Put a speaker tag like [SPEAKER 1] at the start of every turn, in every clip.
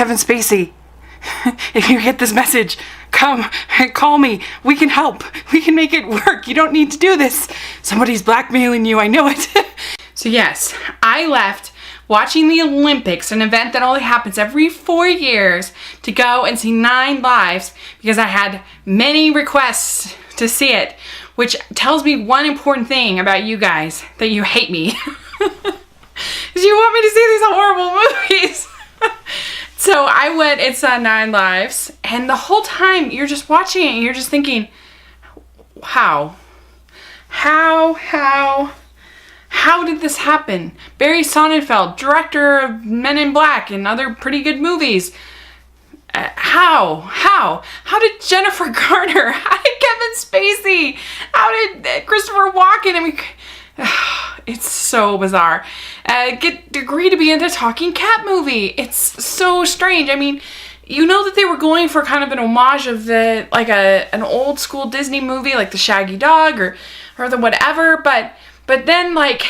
[SPEAKER 1] Kevin Spacey. If you get this message, come, call me. We can help. We can make it work. You don't need to do this. Somebody's blackmailing you. I know it. So yes, I left watching the Olympics, an event that only happens every 4 years, to go and see 9 Lives because I had many requests to see it, which tells me one important thing about you guys, that you hate me. Because you want me to see these horrible movies. So I went and saw 9 Lives, and the whole time you're just watching it and you're just thinking, how did this happen? Barry Sonnenfeld, director of Men in Black and other pretty good movies. How did Jennifer Garner, how did Kevin Spacey, how did Christopher Walken, I mean, it's so bizarre. Agree to be in a talking cat movie. It's so strange. I mean, you know that they were going for kind of an homage of the, like an old school Disney movie, like the Shaggy Dog or the whatever, but then, like,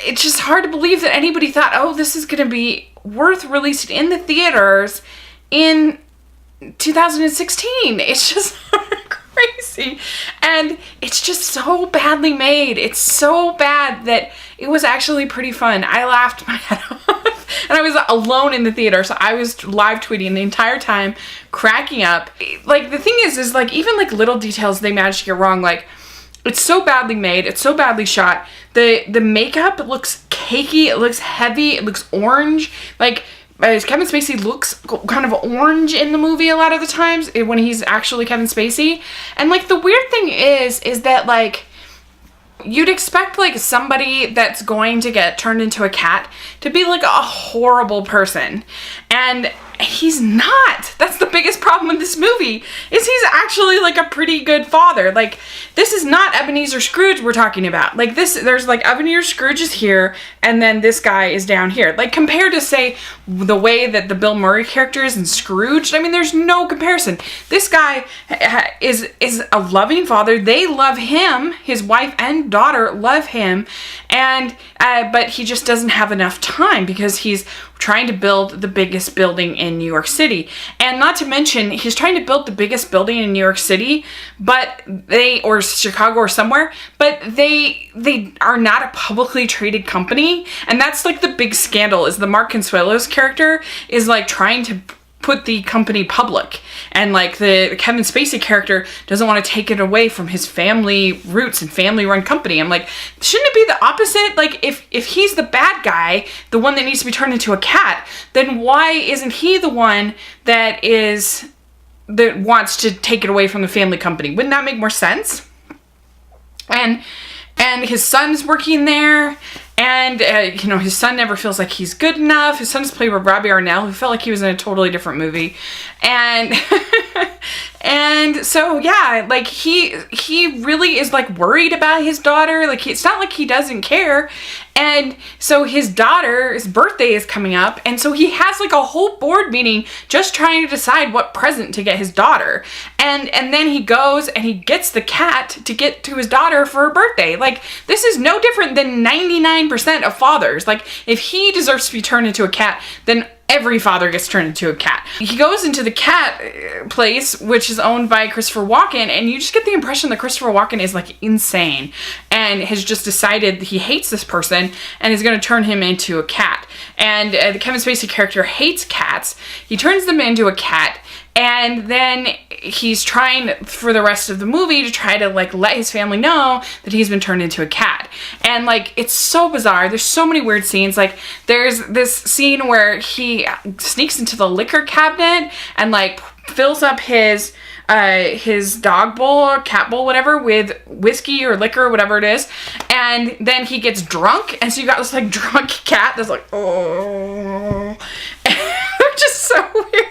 [SPEAKER 1] it's just hard to believe that anybody thought, oh, this is going to be worth releasing in the theaters in 2016. It's just crazy. And it's just so badly made. It's so bad that it was actually pretty fun. I laughed my head off. And I was alone in the theater, so I was live tweeting the entire time, cracking up. Like, the thing is like, even like little details they managed to get wrong, like, it's so badly made. It's so badly shot. The makeup looks cakey. It looks heavy. It looks orange. Like, Kevin Spacey looks kind of orange in the movie a lot of the times when he's actually Kevin Spacey. And, like, the weird thing is that, like, you'd expect, like, somebody that's going to get turned into a cat to be, like, a horrible person. And he's not. That's the biggest problem with this movie, is he's actually, like, a pretty good father. Like, this is not Ebenezer Scrooge we're talking about. Like, there's, like, Ebenezer Scrooge is here, and then this guy is down here. Like, compared to, say, the way that the Bill Murray character is in Scrooge, I mean, there's no comparison. This guy is a loving father. They love him. His wife and daughter love him, and but he just doesn't have enough time because he's trying to build the biggest building in New York City. And not to mention, he's trying to build the biggest building in New York City, or Chicago or somewhere, but they are not a publicly traded company. And that's like the big scandal, is the Mark Consuelo's character is like trying to put the company public, and like the Kevin Spacey character doesn't want to take it away from his family roots and family run company. I'm like, shouldn't it be the opposite? Like, if he's the bad guy, the one that needs to be turned into a cat, then why isn't he the one that wants to take it away from the family company? Wouldn't that make more sense? And his son's working there, and his son never feels like he's good enough. His son's played with Robbie Arnell, who felt like he was in a totally different movie, and and so yeah, like he really is like worried about his daughter. Like, it's not like he doesn't care. And so his daughter's birthday is coming up, and so he has like a whole board meeting just trying to decide what present to get his daughter. And then he goes and he gets the cat to get to his daughter for her birthday. Like, this is no different than 99% of fathers. Like, if he deserves to be turned into a cat, then every father gets turned into a cat. He goes into the cat place, which is owned by Christopher Walken, and you just get the impression that Christopher Walken is like insane and has just decided he hates this person and is going to turn him into a cat. And the Kevin Spacey character hates cats. He turns them into a cat, and then he's trying for the rest of the movie to try to like let his family know that he's been turned into a cat. And like, it's so bizarre. There's so many weird scenes. Like, there's this scene where he sneaks into the liquor cabinet and like fills up his dog bowl or cat bowl, whatever, with whiskey or liquor or whatever it is. And then he gets drunk, and so you got this like drunk cat that's like, oh, they're just so weird.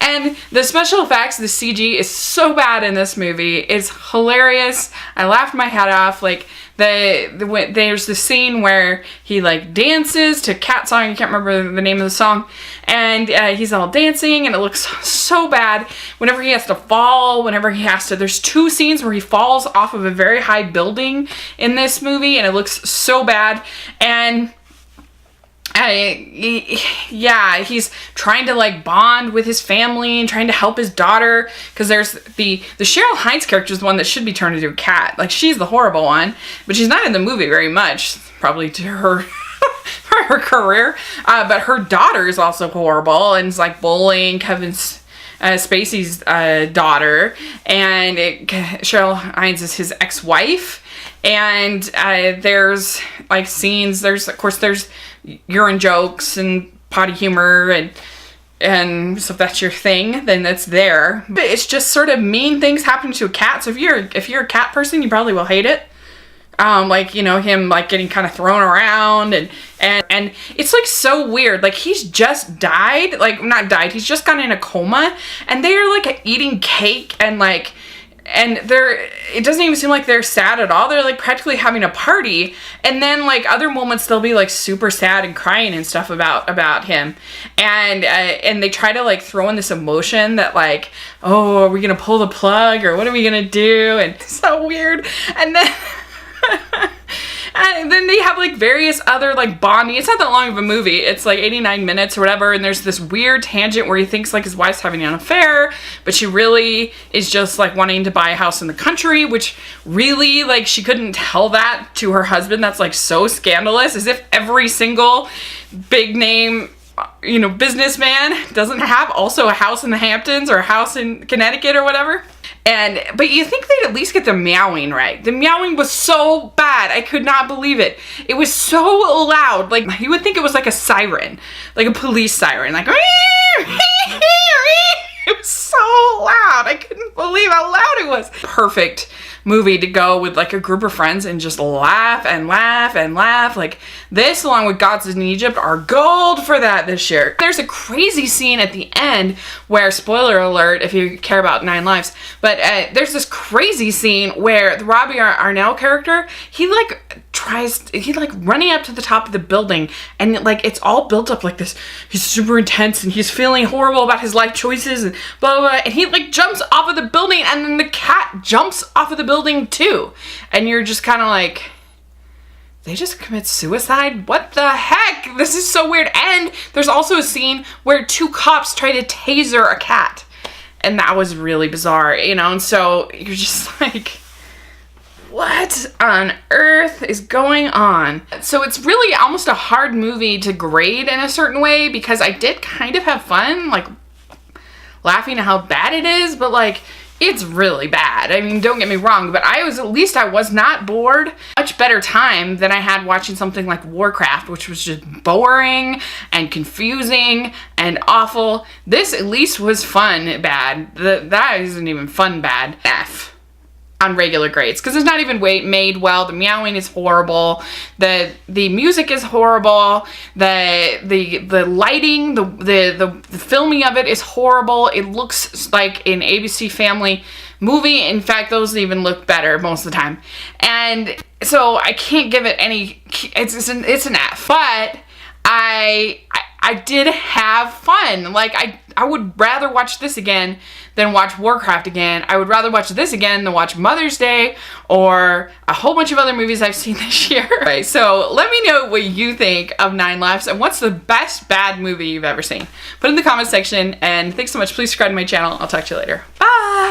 [SPEAKER 1] And the special effects, the CG is so bad in this movie. It's hilarious. I laughed my head off. Like, there's the scene where he like dances to cat song. I can't remember the name of the song. And he's all dancing, and it looks so bad. Whenever he has to fall, there's 2 scenes where he falls off of a very high building in this movie, and it looks so bad. And yeah, he's trying to like bond with his family and trying to help his daughter, because there's the Cheryl Hines character is the one that should be turned into a cat. Like, she's the horrible one, but she's not in the movie very much, probably to her for her career. But her daughter is also horrible and is like bullying Kevin Spacey's daughter, and Cheryl Hines is his ex-wife. And there's like scenes, there's urine jokes and potty humor, and so if that's your thing, then that's there. But it's just sort of mean things happening to a cat. So if you're a cat person, you probably will hate it. Like, you know, him like getting kind of thrown around, and it's like so weird. Like, he's just died, like not died, he's just gone in a coma, and they're like eating cake, and like, and it doesn't even seem like they're sad at all. They're like practically having a party. And then like other moments they'll be like super sad and crying and stuff about him. And they try to like throw in this emotion that like, oh, are we gonna pull the plug, or what are we gonna do? And it's so weird. And then and then they have like various other like bonding. It's not that long of a movie. It's like 89 minutes or whatever. And there's this weird tangent where he thinks like his wife's having an affair, but she really is just like wanting to buy a house in the country, which really, like, she couldn't tell that to her husband. That's like so scandalous, as if every single big name, you know, businessman doesn't have also a house in the Hamptons or a house in Connecticut or whatever. But you think they'd at least get the meowing right. The meowing was so bad. I could not believe it. It was so loud. Like, you would think it was like a siren, like a police siren, like, it was so loud. I couldn't believe how loud it was. Perfect movie to go with like a group of friends and just laugh and laugh and laugh. Like, this along with Gods in Egypt are gold for that this year. There's a crazy scene at the end where, spoiler alert if you care about 9 Lives, but there's this crazy scene where the Robbie Arnell character, he's like running up to the top of the building, and like it's all built up like this. He's super intense and he's feeling horrible about his life choices and blah, blah, blah, and he like jumps off of the building, and then the cat jumps off of the building too, and you're just kind of like, they just commit suicide? What the heck? This is so weird. And there's also a scene where 2 cops try to taser a cat, and that was really bizarre, you know. And so you're just like, what on earth is going on? So it's really almost a hard movie to grade in a certain way, because I did kind of have fun, like laughing at how bad it is, but like, it's really bad. I mean, don't get me wrong, but I was not bored. Much better time than I had watching something like Warcraft, which was just boring and confusing and awful. This at least was fun bad. That isn't even fun bad. F on regular grades, because it's not even made well. The meowing is horrible. The music is horrible. The lighting, the filming of it is horrible. It looks like an ABC Family movie. In fact, those even look better most of the time. And so I can't give it any. It's an F. But I did have fun. Like, I would rather watch this again than watch Warcraft again. I would rather watch this again than watch Mother's Day or a whole bunch of other movies I've seen this year. Right, so let me know what you think of 9 Lives and what's the best bad movie you've ever seen. Put it in the comment section, and thanks so much. Please subscribe to my channel. I'll talk to you later. Bye!